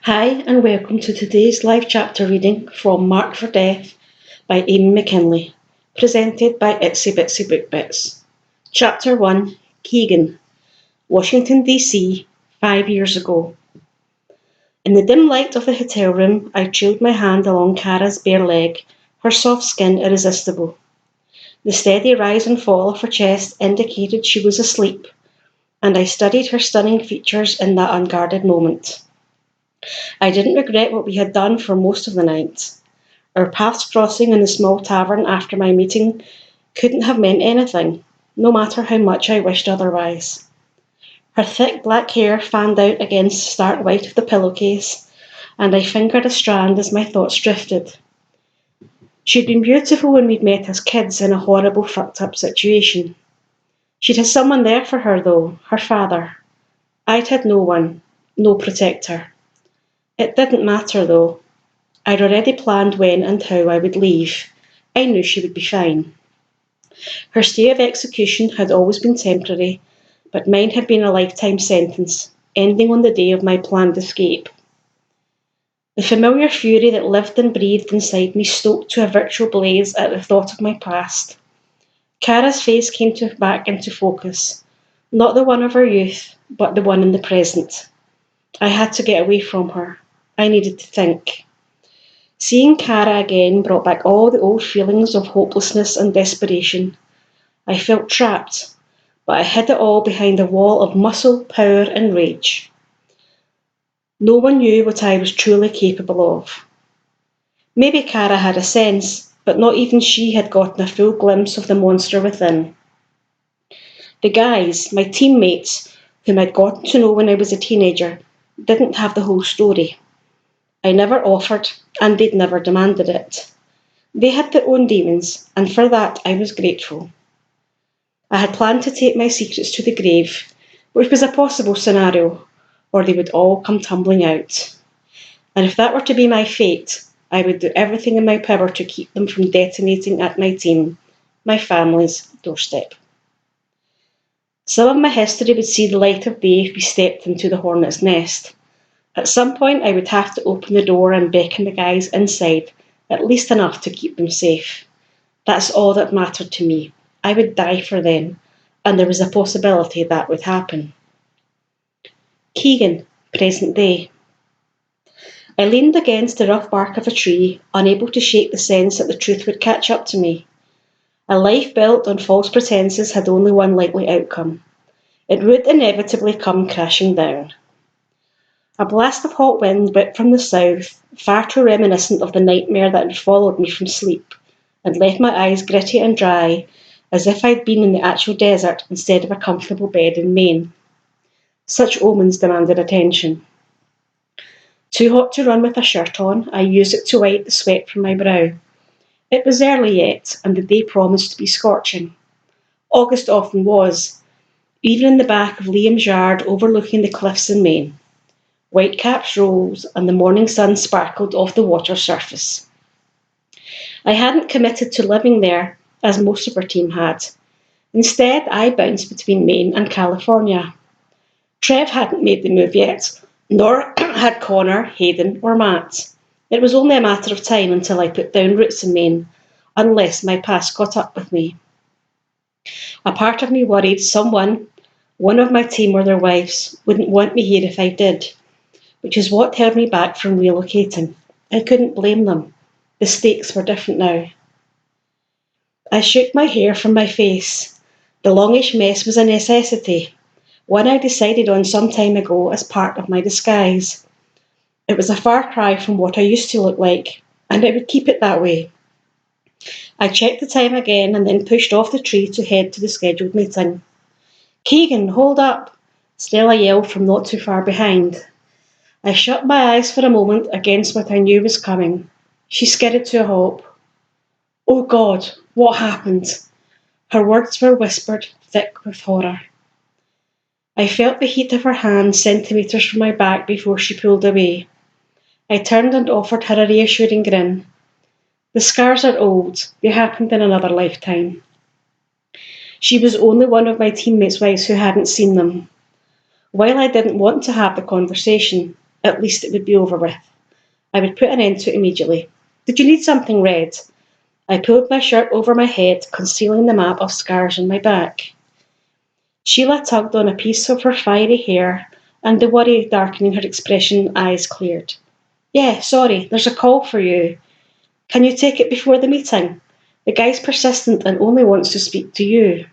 Hi, and welcome to today's live chapter reading from Marked for Death by McKinley, presented by Itsy Bitsy Book Bits. Chapter 1, Keegan, Washington, D.C., 5 years ago. In the dim light of the hotel room, I trailed my hand along Kara's bare leg, her soft skin irresistible. The steady rise and fall of her chest indicated she was asleep, and I studied her stunning features in that unguarded moment. I didn't regret what we had done for most of the night. Our paths crossing in the small tavern after my meeting couldn't have meant anything, no matter how much I wished otherwise. Her thick black hair fanned out against the stark white of the pillowcase, and I fingered a strand as my thoughts drifted. She'd been beautiful when we'd met as kids in a horrible fucked up situation. She'd had someone there for her though, her father. I'd had no one, no protector. It didn't matter though. I'd already planned when and how I would leave. I knew she would be fine. Her stay of execution had always been temporary, but mine had been a lifetime sentence, ending on the day of my planned escape. The familiar fury that lived and breathed inside me stoked to a virtual blaze at the thought of my past. Kara's face came back into focus, not the one of her youth, but the one in the present. I had to get away from her. I needed to think. Seeing Kara again brought back all the old feelings of hopelessness and desperation. I felt trapped, but I hid it all behind a wall of muscle, power, and rage. No one knew what I was truly capable of. Maybe Kara had a sense, but not even she had gotten a full glimpse of the monster within. The guys, my teammates, whom I'd gotten to know when I was a teenager, didn't have the whole story. I never offered, and they'd never demanded it. They had their own demons, and for that I was grateful. I had planned to take my secrets to the grave, which was a possible scenario, or they would all come tumbling out. And if that were to be my fate, I would do everything in my power to keep them from detonating at my team, my family's doorstep. Some of my history would see the light of day if we stepped into the hornet's nest. At some point I would have to open the door and beckon the guys inside, at least enough to keep them safe. That's all that mattered to me. I would die for them, and there was a possibility that would happen. Keegan, present day. I leaned against the rough bark of a tree, unable to shake the sense that the truth would catch up to me. A life built on false pretenses had only one likely outcome. It would inevitably come crashing down. A blast of hot wind whipped from the south, far too reminiscent of the nightmare that had followed me from sleep, and left my eyes gritty and dry, as if I'd been in the actual desert instead of a comfortable bed in Maine. Such omens demanded attention. Too hot to run with a shirt on, I used it to wipe the sweat from my brow. It was early yet, and the day promised to be scorching. August often was, even in the back of Liam's yard overlooking the cliffs in Maine. Whitecaps rose, and the morning sun sparkled off the water surface. I hadn't committed to living there, as most of our team had. Instead, I bounced between Maine and California. Trev hadn't made the move yet, nor had Connor, Hayden, or Matt. It was only a matter of time until I put down roots in Maine, unless my past caught up with me. A part of me worried someone, one of my team or their wives, wouldn't want me here if I did, which is what held me back from relocating. I couldn't blame them. The stakes were different now. I shook my hair from my face. The longish mess was a necessity, one I decided on some time ago as part of my disguise. It was a far cry from what I used to look like, and I would keep it that way. I checked the time again and then pushed off the tree to head to the scheduled meeting. "Keegan, hold up!" Stella yelled from not too far behind. I shut my eyes for a moment against what I knew was coming. She skidded to a halt. "Oh God, what happened?" Her words were whispered, thick with horror. I felt the heat of her hand centimetres from my back before she pulled away. I turned and offered her a reassuring grin. "The scars are old. They happened in another lifetime." She was only one of my teammates' wives who hadn't seen them. While I didn't want to have the conversation, At least it would be over with. I would put an end to it immediately. Did you need something read? I pulled my shirt over my head, concealing the map of scars on my back. Sheila tugged on a piece of her fiery hair, and the worry darkening her expression eyes cleared. Yeah, sorry, there's a call for you. Can you take it before the meeting? The guy's persistent and only wants to speak to you.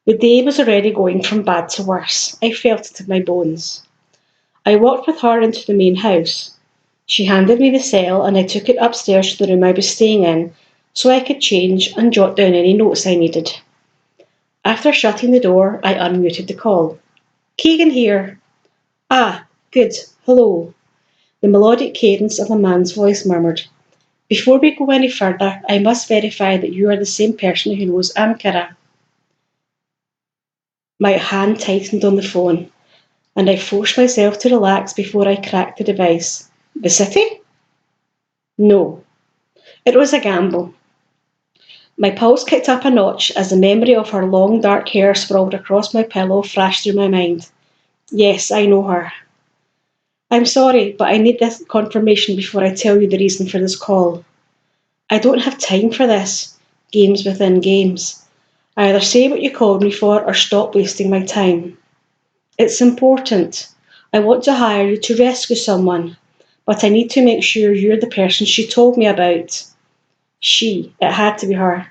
The day was already going from bad to worse. I felt it in my bones. I walked with her into the main house. She handed me the cell and I took it upstairs to the room I was staying in so I could change and jot down any notes I needed. After shutting the door, I unmuted the call. Keegan here. Ah, good. Hello. The melodic cadence of a man's voice murmured. Before we go any further, I must verify that you are the same person who knows Ankara. My hand tightened on the phone, and I forced myself to relax before I cracked the device. The city? No. It was a gamble. My pulse kicked up a notch as the memory of her long dark hair sprawled across my pillow flashed through my mind. Yes, I know her. I'm sorry, but I need this confirmation before I tell you the reason for this call. I don't have time for this. Games within games. Either say what you called me for or stop wasting my time. It's important. I want to hire you to rescue someone, but I need to make sure you're the person she told me about. She, it had to be her.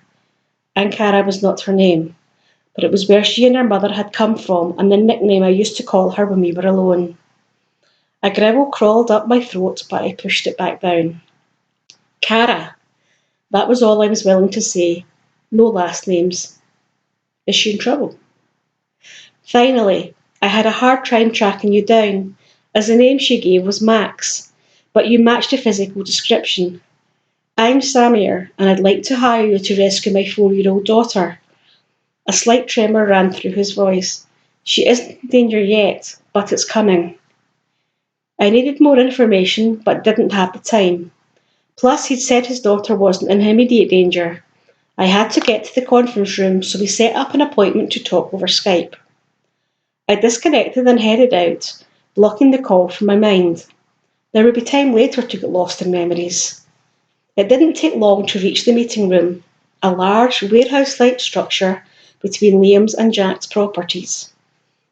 Ankara was not her name, but it was where she and her mother had come from and the nickname I used to call her when we were alone. A giggle crawled up my throat, but I pushed it back down. Cara. That was all I was willing to say. No last names. Is she in trouble? Finally, I had a hard time tracking you down, as the name she gave was Max, but you matched the physical description. I'm Samir, and I'd like to hire you to rescue my 4-year-old daughter. A slight tremor ran through his voice. She isn't in danger yet, but it's coming. I needed more information, but didn't have the time. Plus, he'd said his daughter wasn't in immediate danger. I had to get to the conference room, so we set up an appointment to talk over Skype. I disconnected and headed out, blocking the call from my mind. There would be time later to get lost in memories. It didn't take long to reach the meeting room, a large warehouse-like structure between Liam's and Jack's properties.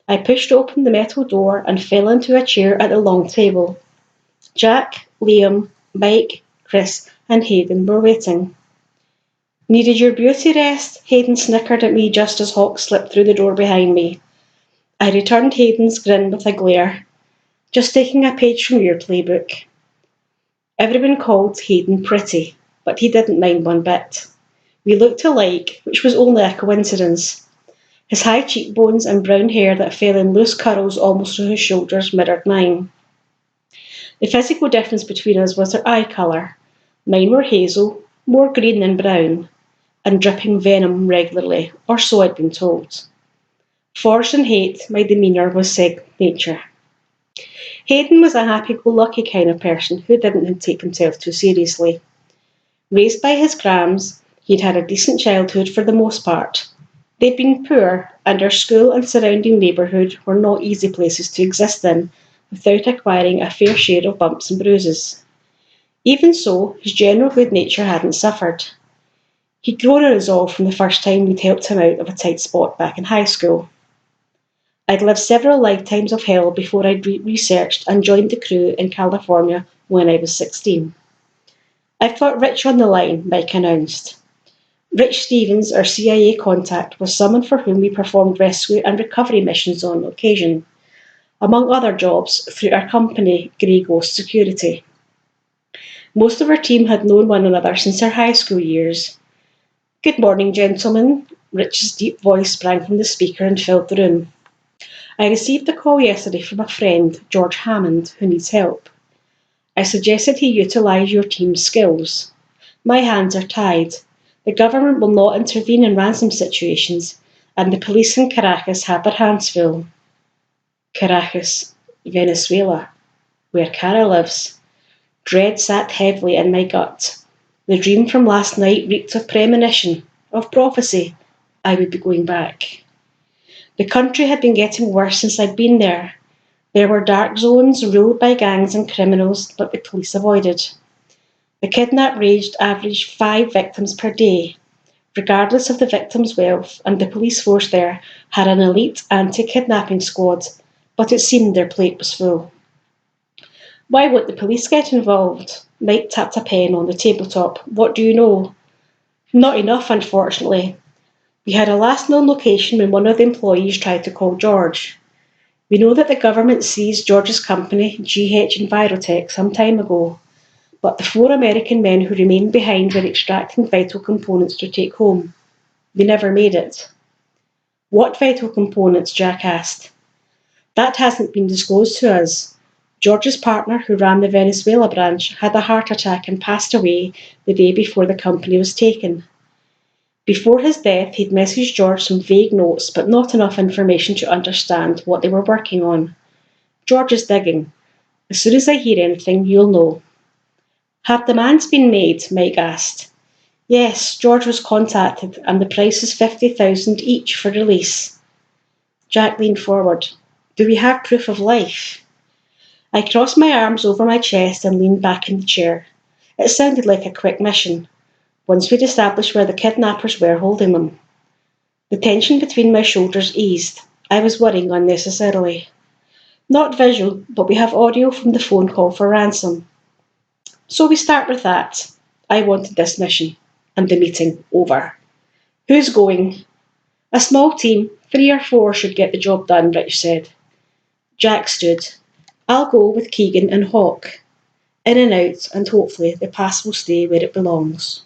I pushed open the metal door and fell into a chair at the long table. Jack, Liam, Mike, Chris, and Hayden were waiting. Needed your beauty rest? Hayden snickered at me just as Hawk slipped through the door behind me. I returned Hayden's grin with a glare. Just taking a page from your playbook. Everyone called Hayden pretty, but he didn't mind one bit. We looked alike, which was only a coincidence. His high cheekbones and brown hair that fell in loose curls almost to his shoulders mirrored mine. The physical difference between us was our eye colour. Mine were hazel, more green than brown, and dripping venom regularly, or so I'd been told. Forged in hate, my demeanour was nature. Hayden was a happy-go-lucky kind of person who didn't take himself too seriously. Raised by his grams, he'd had a decent childhood for the most part. They'd been poor, and our school and surrounding neighbourhood were not easy places to exist in without acquiring a fair share of bumps and bruises. Even so, his general good nature hadn't suffered. He'd grown a resolve from the first time we'd helped him out of a tight spot back in high school. I'd lived several lifetimes of hell before I'd researched and joined the crew in California when I was 16. I've got Rich on the line, Mike announced. Rich Stevens, our CIA contact, was someone for whom we performed rescue and recovery missions on occasion, among other jobs through our company, Grey Ghost Security. Most of our team had known one another since our high school years. Good morning, gentlemen. Rich's deep voice sprang from the speaker and filled the room. I received a call yesterday from a friend, George Hammond, who needs help. I suggested he utilise your team's skills. My hands are tied. The government will not intervene in ransom situations, and the police in Caracas have their hands full. Caracas, Venezuela, where Cara lives. Dread sat heavily in my gut. The dream from last night reeked of premonition, of prophecy. I would be going back. The country had been getting worse since I'd been there. There were dark zones ruled by gangs and criminals that the police avoided. The kidnap rage averaged 5 victims per day, regardless of the victim's wealth, and the police force there had an elite anti-kidnapping squad, but it seemed their plate was full. Why won't the police get involved? Mike tapped a pen on the tabletop. What do you know? Not enough, unfortunately. We had a last known location when one of the employees tried to call George. We know that the government seized George's company, GH Envirotech, some time ago, but the 4 American men who remained behind were extracting vital components to take home. They never made it. What vital components? Jack asked. That hasn't been disclosed to us. George's partner, who ran the Venezuela branch, had a heart attack and passed away the day before the company was taken. Before his death, he'd messaged George some vague notes, but not enough information to understand what they were working on. George is digging. As soon as I hear anything, you'll know. Have demands been made? Mike asked. Yes, George was contacted, and the price is $50,000 each for release. Jack leaned forward. Do we have proof of life? I crossed my arms over my chest and leaned back in the chair. It sounded like a quick mission, once we'd established where the kidnappers were holding them. The tension between my shoulders eased. I was worrying unnecessarily. Not visual, but we have audio from the phone call for ransom. So we start with that. I wanted this mission, and the meeting over. Who's going? A small team, 3 or 4 should get the job done, Rich said. Jack stood. I'll go with Keegan and Hawk. In and out, and hopefully the pass will stay where it belongs.